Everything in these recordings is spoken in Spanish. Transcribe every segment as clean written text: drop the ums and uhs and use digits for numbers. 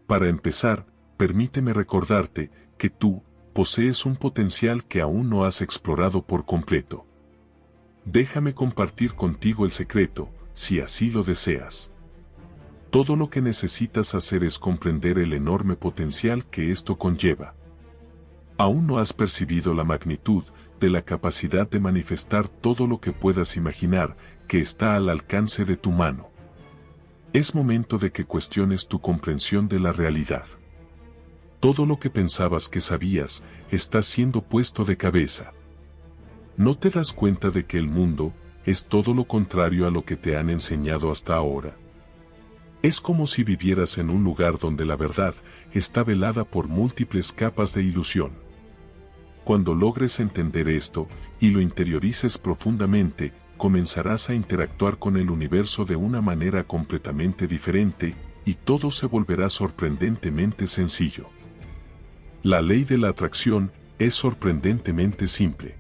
Para empezar, permíteme recordarte que tú posees un potencial que aún no has explorado por completo. Déjame compartir contigo el secreto, si así lo deseas. Todo lo que necesitas hacer es comprender el enorme potencial que esto conlleva. Aún no has percibido la magnitud de la capacidad de manifestar todo lo que puedas imaginar que está al alcance de tu mano. Es momento de que cuestiones tu comprensión de la realidad. Todo lo que pensabas que sabías está siendo puesto de cabeza. ¿No te das cuenta de que el mundo es todo lo contrario a lo que te han enseñado hasta ahora? Es como si vivieras en un lugar donde la verdad está velada por múltiples capas de ilusión. Cuando logres entender esto y lo interiorices profundamente, comenzarás a interactuar con el universo de una manera completamente diferente y todo se volverá sorprendentemente sencillo. La ley de la atracción es sorprendentemente simple.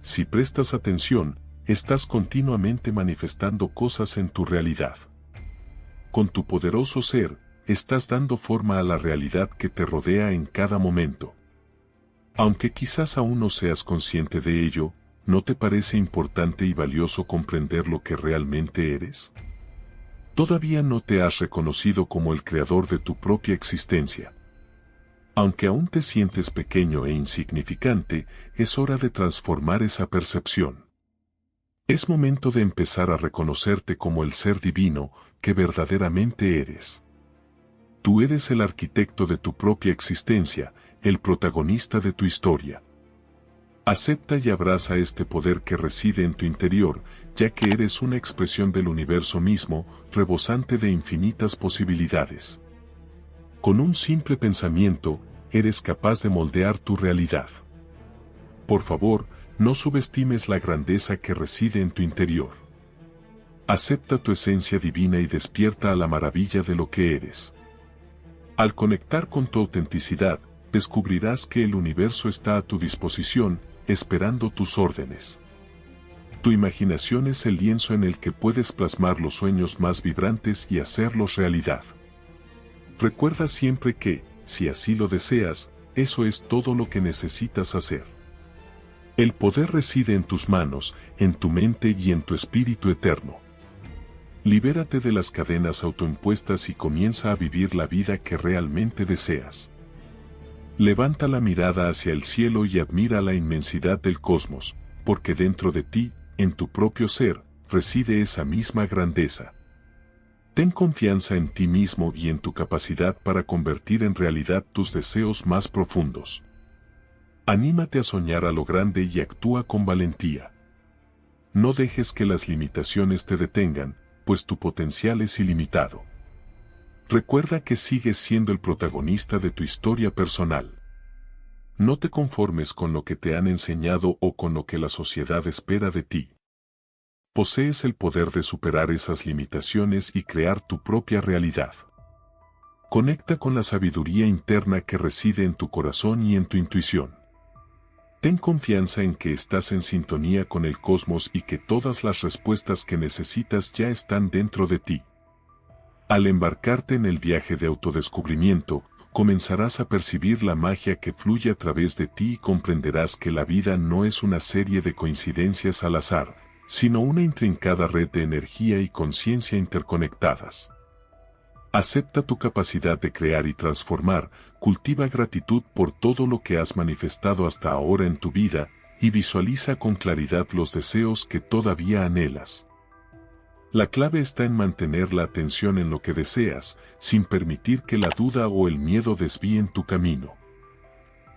Si prestas atención, estás continuamente manifestando cosas en tu realidad. Con tu poderoso ser, estás dando forma a la realidad que te rodea en cada momento. Aunque quizás aún no seas consciente de ello, ¿no te parece importante y valioso comprender lo que realmente eres? Todavía no te has reconocido como el creador de tu propia existencia. Aunque aún te sientes pequeño e insignificante, es hora de transformar esa percepción. Es momento de empezar a reconocerte como el ser divino que verdaderamente eres. Tú eres el arquitecto de tu propia existencia, el protagonista de tu historia. Acepta y abraza este poder que reside en tu interior, ya que eres una expresión del universo mismo, rebosante de infinitas posibilidades. Con un simple pensamiento, eres capaz de moldear tu realidad. Por favor, no subestimes la grandeza que reside en tu interior. Acepta tu esencia divina y despierta a la maravilla de lo que eres. Al conectar con tu autenticidad, descubrirás que el universo está a tu disposición, esperando tus órdenes. Tu imaginación es el lienzo en el que puedes plasmar los sueños más vibrantes y hacerlos realidad. Recuerda siempre que, si así lo deseas, eso es todo lo que necesitas hacer. El poder reside en tus manos, en tu mente y en tu espíritu eterno. Libérate de las cadenas autoimpuestas y comienza a vivir la vida que realmente deseas. Levanta la mirada hacia el cielo y admira la inmensidad del cosmos, porque dentro de ti, en tu propio ser, reside esa misma grandeza. Ten confianza en ti mismo y en tu capacidad para convertir en realidad tus deseos más profundos. Anímate a soñar a lo grande y actúa con valentía. No dejes que las limitaciones te detengan, pues tu potencial es ilimitado. Recuerda que sigues siendo el protagonista de tu historia personal. No te conformes con lo que te han enseñado o con lo que la sociedad espera de ti. Posees el poder de superar esas limitaciones y crear tu propia realidad. Conecta con la sabiduría interna que reside en tu corazón y en tu intuición. Ten confianza en que estás en sintonía con el cosmos y que todas las respuestas que necesitas ya están dentro de ti. Al embarcarte en el viaje de autodescubrimiento, comenzarás a percibir la magia que fluye a través de ti y comprenderás que la vida no es una serie de coincidencias al azar, sino una intrincada red de energía y conciencia interconectadas. Acepta tu capacidad de crear y transformar, cultiva gratitud por todo lo que has manifestado hasta ahora en tu vida, y visualiza con claridad los deseos que todavía anhelas. La clave está en mantener la atención en lo que deseas, sin permitir que la duda o el miedo desvíen tu camino.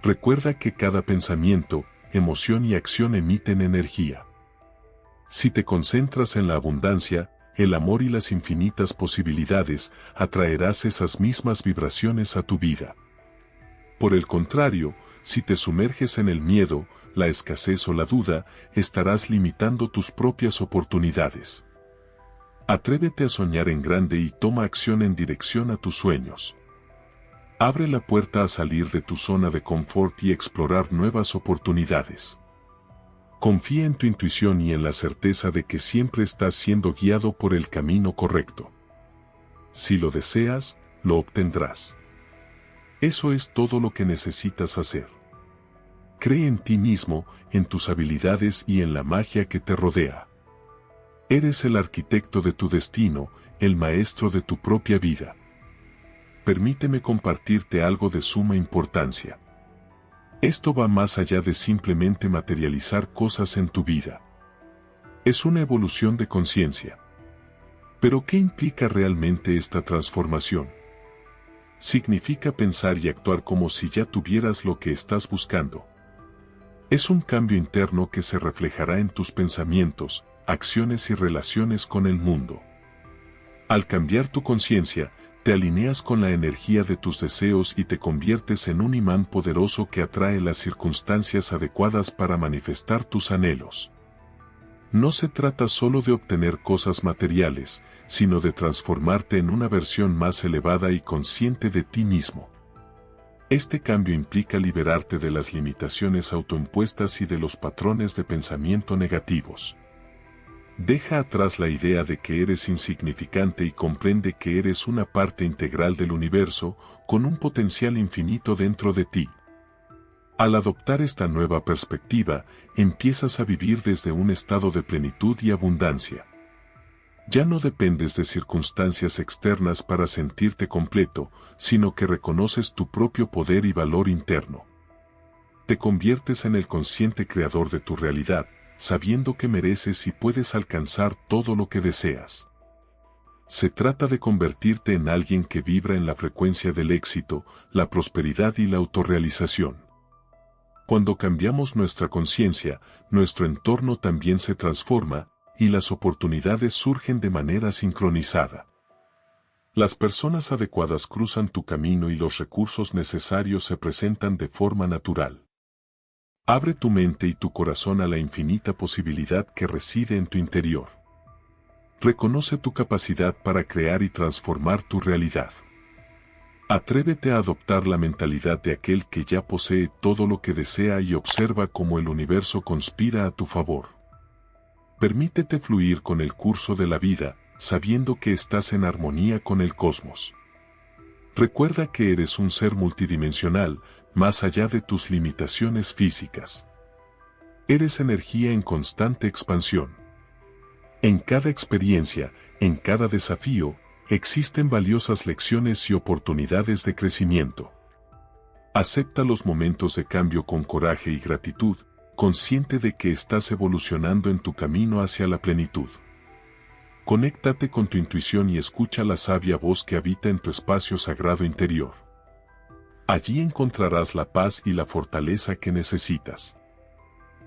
Recuerda que cada pensamiento, emoción y acción emiten energía. Si te concentras en la abundancia, el amor y las infinitas posibilidades, atraerás esas mismas vibraciones a tu vida. Por el contrario, si te sumerges en el miedo, la escasez o la duda, estarás limitando tus propias oportunidades. Atrévete a soñar en grande y toma acción en dirección a tus sueños. Abre la puerta a salir de tu zona de confort y explorar nuevas oportunidades. Confía en tu intuición y en la certeza de que siempre estás siendo guiado por el camino correcto. Si lo deseas, lo obtendrás. Eso es todo lo que necesitas hacer. Cree en ti mismo, en tus habilidades y en la magia que te rodea. Eres el arquitecto de tu destino, el maestro de tu propia vida. Permíteme compartirte algo de suma importancia. Esto va más allá de simplemente materializar cosas en tu vida. Es una evolución de conciencia. ¿Pero qué implica realmente esta transformación? Significa pensar y actuar como si ya tuvieras lo que estás buscando. Es un cambio interno que se reflejará en tus pensamientos, acciones y relaciones con el mundo. Al cambiar tu conciencia, te alineas con la energía de tus deseos y te conviertes en un imán poderoso que atrae las circunstancias adecuadas para manifestar tus anhelos. No se trata solo de obtener cosas materiales, sino de transformarte en una versión más elevada y consciente de ti mismo. Este cambio implica liberarte de las limitaciones autoimpuestas y de los patrones de pensamiento negativos. Deja atrás la idea de que eres insignificante y comprende que eres una parte integral del universo, con un potencial infinito dentro de ti. Al adoptar esta nueva perspectiva, empiezas a vivir desde un estado de plenitud y abundancia. Ya no dependes de circunstancias externas para sentirte completo, sino que reconoces tu propio poder y valor interno. Te conviertes en el consciente creador de tu realidad, sabiendo que mereces y puedes alcanzar todo lo que deseas. Se trata de convertirte en alguien que vibra en la frecuencia del éxito, la prosperidad y la autorrealización. Cuando cambiamos nuestra conciencia, nuestro entorno también se transforma, y las oportunidades surgen de manera sincronizada. Las personas adecuadas cruzan tu camino y los recursos necesarios se presentan de forma natural. Abre tu mente y tu corazón a la infinita posibilidad que reside en tu interior. Reconoce tu capacidad para crear y transformar tu realidad. Atrévete a adoptar la mentalidad de aquel que ya posee todo lo que desea y observa cómo el universo conspira a tu favor. Permítete fluir con el curso de la vida, sabiendo que estás en armonía con el cosmos. Recuerda que eres un ser multidimensional, más allá de tus limitaciones físicas. Eres energía en constante expansión. En cada experiencia, en cada desafío, existen valiosas lecciones y oportunidades de crecimiento. Acepta los momentos de cambio con coraje y gratitud, consciente de que estás evolucionando en tu camino hacia la plenitud. Conéctate con tu intuición y escucha la sabia voz que habita en tu espacio sagrado interior. Allí encontrarás la paz y la fortaleza que necesitas.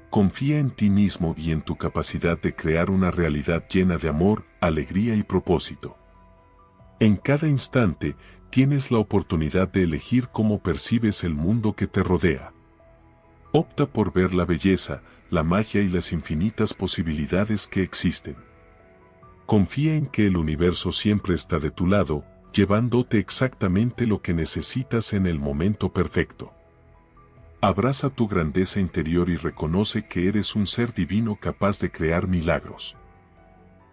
Confía en ti mismo y en tu capacidad de crear una realidad llena de amor, alegría y propósito. En cada instante, tienes la oportunidad de elegir cómo percibes el mundo que te rodea. Opta por ver la belleza, la magia y las infinitas posibilidades que existen. Confía en que el universo siempre está de tu lado, llevándote exactamente lo que necesitas en el momento perfecto. Abraza tu grandeza interior y reconoce que eres un ser divino capaz de crear milagros.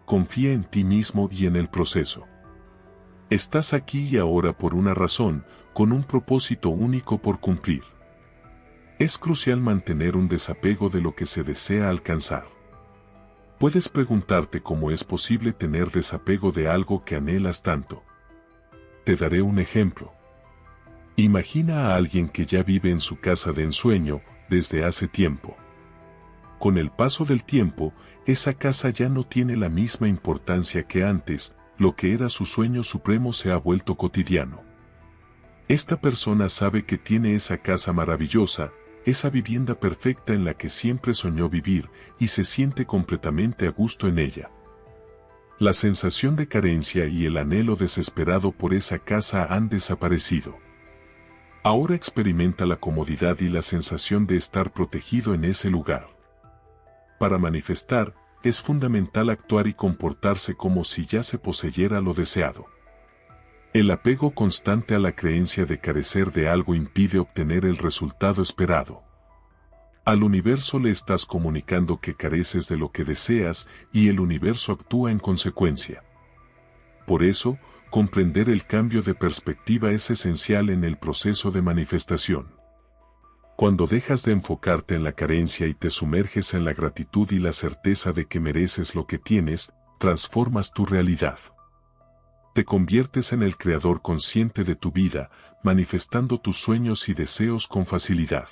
Confía en ti mismo y en el proceso. Estás aquí y ahora por una razón, con un propósito único por cumplir. Es crucial mantener un desapego de lo que se desea alcanzar. Puedes preguntarte cómo es posible tener desapego de algo que anhelas tanto. Te daré un ejemplo. Imagina a alguien que ya vive en su casa de ensueño desde hace tiempo. Con el paso del tiempo, esa casa ya no tiene la misma importancia que antes, lo que era su sueño supremo se ha vuelto cotidiano. Esta persona sabe que tiene esa casa maravillosa, esa vivienda perfecta en la que siempre soñó vivir, y se siente completamente a gusto en ella. La sensación de carencia y el anhelo desesperado por esa casa han desaparecido. Ahora experimenta la comodidad y la sensación de estar protegido en ese lugar. Para manifestar, es fundamental actuar y comportarse como si ya se poseyera lo deseado. El apego constante a la creencia de carecer de algo impide obtener el resultado esperado. Al universo le estás comunicando que careces de lo que deseas y el universo actúa en consecuencia. Por eso, comprender el cambio de perspectiva es esencial en el proceso de manifestación. Cuando dejas de enfocarte en la carencia y te sumerges en la gratitud y la certeza de que mereces lo que tienes, transformas tu realidad. Te conviertes en el creador consciente de tu vida, manifestando tus sueños y deseos con facilidad.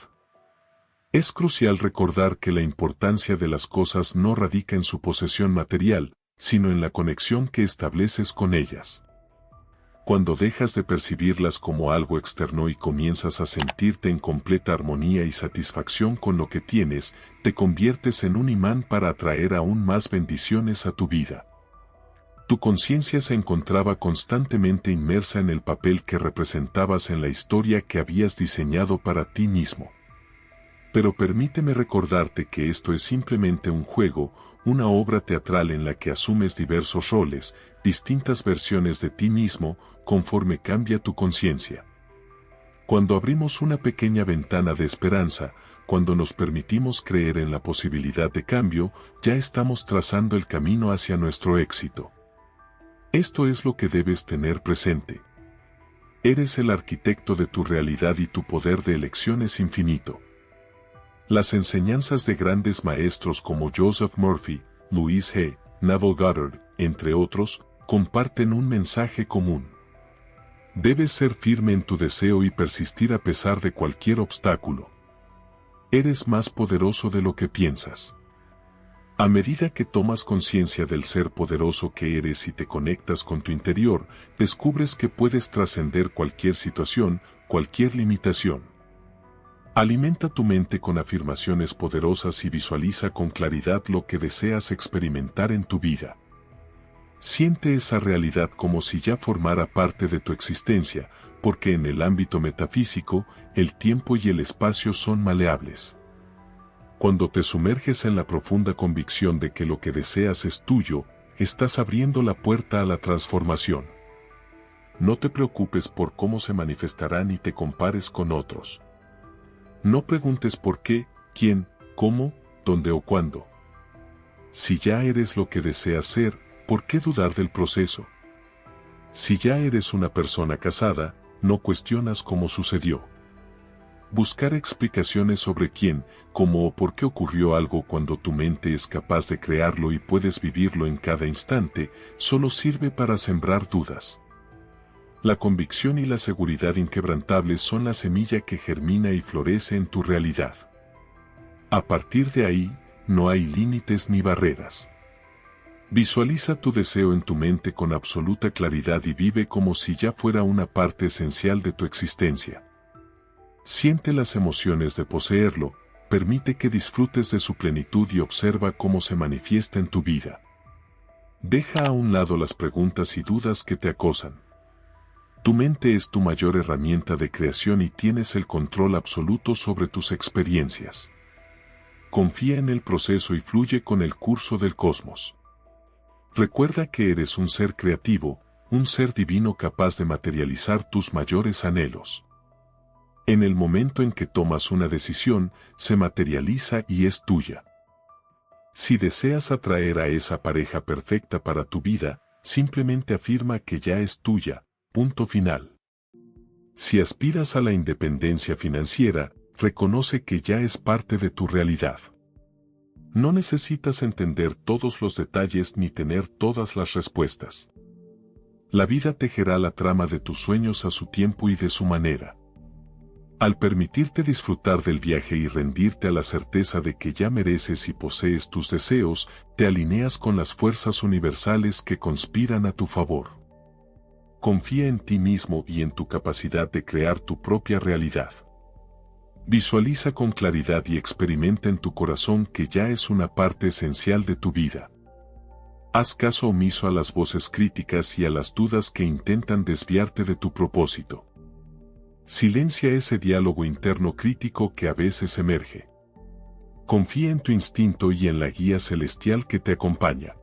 Es crucial recordar que la importancia de las cosas no radica en su posesión material, sino en la conexión que estableces con ellas. Cuando dejas de percibirlas como algo externo y comienzas a sentirte en completa armonía y satisfacción con lo que tienes, te conviertes en un imán para atraer aún más bendiciones a tu vida. Tu conciencia se encontraba constantemente inmersa en el papel que representabas en la historia que habías diseñado para ti mismo. Pero permíteme recordarte que esto es simplemente un juego, una obra teatral en la que asumes diversos roles, distintas versiones de ti mismo, conforme cambia tu conciencia. Cuando abrimos una pequeña ventana de esperanza, cuando nos permitimos creer en la posibilidad de cambio, ya estamos trazando el camino hacia nuestro éxito. Esto es lo que debes tener presente. Eres el arquitecto de tu realidad y tu poder de elección es infinito. Las enseñanzas de grandes maestros como Joseph Murphy, Louise Hay, Neville Goddard, entre otros, comparten un mensaje común. Debes ser firme en tu deseo y persistir a pesar de cualquier obstáculo. Eres más poderoso de lo que piensas. A medida que tomas conciencia del ser poderoso que eres y te conectas con tu interior, descubres que puedes trascender cualquier situación, cualquier limitación. Alimenta tu mente con afirmaciones poderosas y visualiza con claridad lo que deseas experimentar en tu vida. Siente esa realidad como si ya formara parte de tu existencia, porque en el ámbito metafísico, el tiempo y el espacio son maleables. Cuando te sumerges en la profunda convicción de que lo que deseas es tuyo, estás abriendo la puerta a la transformación. No te preocupes por cómo se manifestará ni te compares con otros. No preguntes por qué, quién, cómo, dónde o cuándo. Si ya eres lo que deseas ser, ¿por qué dudar del proceso? Si ya eres una persona casada, no cuestionas cómo sucedió. Buscar explicaciones sobre quién, cómo o por qué ocurrió algo cuando tu mente es capaz de crearlo y puedes vivirlo en cada instante, solo sirve para sembrar dudas. La convicción y la seguridad inquebrantables son la semilla que germina y florece en tu realidad. A partir de ahí, no hay límites ni barreras. Visualiza tu deseo en tu mente con absoluta claridad y vive como si ya fuera una parte esencial de tu existencia. Siente las emociones de poseerlo, permite que disfrutes de su plenitud y observa cómo se manifiesta en tu vida. Deja a un lado las preguntas y dudas que te acosan. Tu mente es tu mayor herramienta de creación y tienes el control absoluto sobre tus experiencias. Confía en el proceso y fluye con el curso del cosmos. Recuerda que eres un ser creativo, un ser divino capaz de materializar tus mayores anhelos. En el momento en que tomas una decisión, se materializa y es tuya. Si deseas atraer a esa pareja perfecta para tu vida, simplemente afirma que ya es tuya, punto final. Si aspiras a la independencia financiera, reconoce que ya es parte de tu realidad. No necesitas entender todos los detalles ni tener todas las respuestas. La vida tejerá la trama de tus sueños a su tiempo y de su manera. Al permitirte disfrutar del viaje y rendirte a la certeza de que ya mereces y posees tus deseos, te alineas con las fuerzas universales que conspiran a tu favor. Confía en ti mismo y en tu capacidad de crear tu propia realidad. Visualiza con claridad y experimenta en tu corazón que ya es una parte esencial de tu vida. Haz caso omiso a las voces críticas y a las dudas que intentan desviarte de tu propósito. Silencia ese diálogo interno crítico que a veces emerge. Confía en tu instinto y en la guía celestial que te acompaña.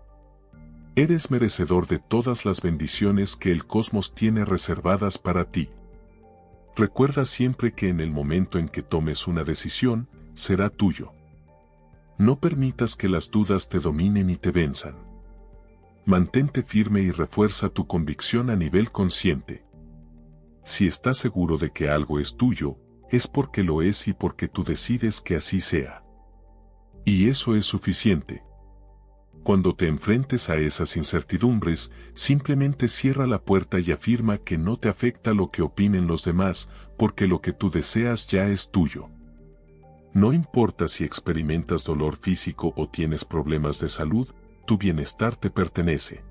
Eres merecedor de todas las bendiciones que el cosmos tiene reservadas para ti. Recuerda siempre que en el momento en que tomes una decisión, será tuyo. No permitas que las dudas te dominen y te venzan. Mantente firme y refuerza tu convicción a nivel consciente. Si estás seguro de que algo es tuyo, es porque lo es y porque tú decides que así sea. Y eso es suficiente. Cuando te enfrentes a esas incertidumbres, simplemente cierra la puerta y afirma que no te afecta lo que opinen los demás, porque lo que tú deseas ya es tuyo. No importa si experimentas dolor físico o tienes problemas de salud, tu bienestar te pertenece.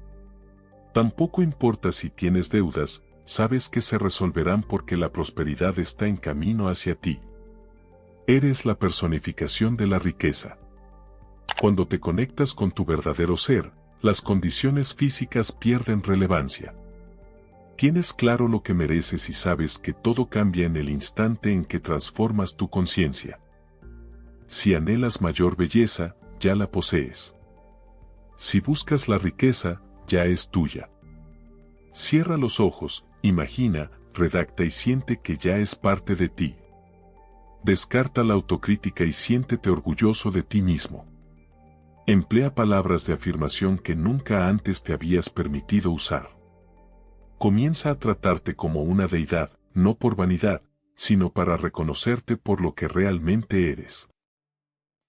Tampoco importa si tienes deudas, sabes que se resolverán porque la prosperidad está en camino hacia ti. Eres la personificación de la riqueza. Cuando te conectas con tu verdadero ser, las condiciones físicas pierden relevancia. Tienes claro lo que mereces y sabes que todo cambia en el instante en que transformas tu conciencia. Si anhelas mayor belleza, ya la posees. Si buscas la riqueza, ya es tuya. Cierra los ojos, imagina, redacta y siente que ya es parte de ti. Descarta la autocrítica y siéntete orgulloso de ti mismo. Emplea palabras de afirmación que nunca antes te habías permitido usar. Comienza a tratarte como una deidad, no por vanidad, sino para reconocerte por lo que realmente eres.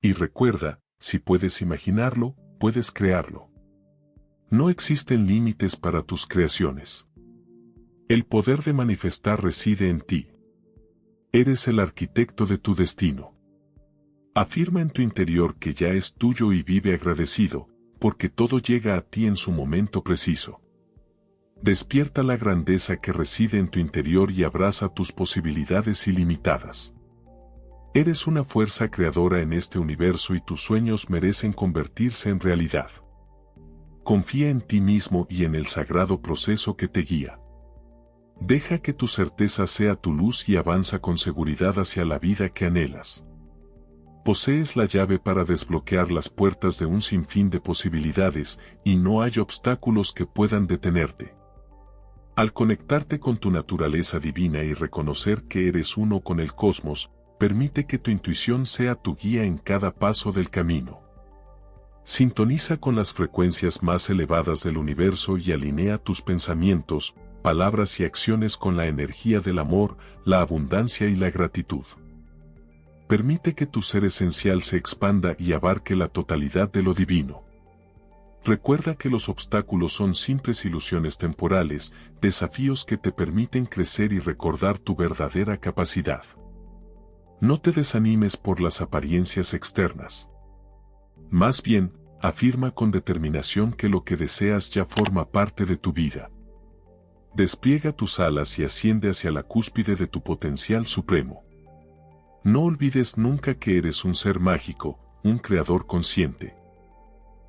Y recuerda, si puedes imaginarlo, puedes crearlo. No existen límites para tus creaciones. El poder de manifestar reside en ti. Eres el arquitecto de tu destino. Afirma en tu interior que ya es tuyo y vive agradecido, porque todo llega a ti en su momento preciso. Despierta la grandeza que reside en tu interior y abraza tus posibilidades ilimitadas. Eres una fuerza creadora en este universo y tus sueños merecen convertirse en realidad. Confía en ti mismo y en el sagrado proceso que te guía. Deja que tu certeza sea tu luz y avanza con seguridad hacia la vida que anhelas. Posees la llave para desbloquear las puertas de un sinfín de posibilidades y no hay obstáculos que puedan detenerte. Al conectarte con tu naturaleza divina y reconocer que eres uno con el cosmos, permite que tu intuición sea tu guía en cada paso del camino. Sintoniza con las frecuencias más elevadas del universo y alinea tus pensamientos, palabras y acciones con la energía del amor, la abundancia y la gratitud. Permite que tu ser esencial se expanda y abarque la totalidad de lo divino. Recuerda que los obstáculos son simples ilusiones temporales, desafíos que te permiten crecer y recordar tu verdadera capacidad. No te desanimes por las apariencias externas. Más bien, afirma con determinación que lo que deseas ya forma parte de tu vida. Despliega tus alas y asciende hacia la cúspide de tu potencial supremo. No olvides nunca que eres un ser mágico, un creador consciente.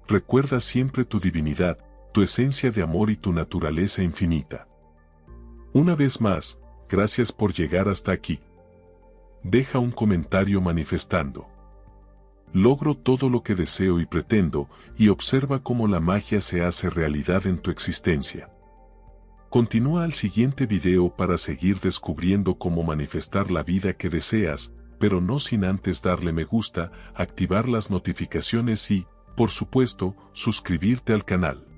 Recuerda siempre tu divinidad, tu esencia de amor y tu naturaleza infinita. Una vez más, gracias por llegar hasta aquí. Deja un comentario manifestando: logro todo lo que deseo y pretendo, y observa cómo la magia se hace realidad en tu existencia. Continúa al siguiente video para seguir descubriendo cómo manifestar la vida que deseas, pero no sin antes darle me gusta, activar las notificaciones y, por supuesto, suscribirte al canal.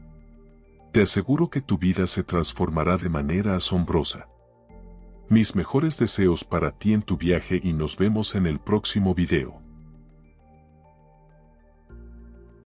Te aseguro que tu vida se transformará de manera asombrosa. Mis mejores deseos para ti en tu viaje y nos vemos en el próximo video.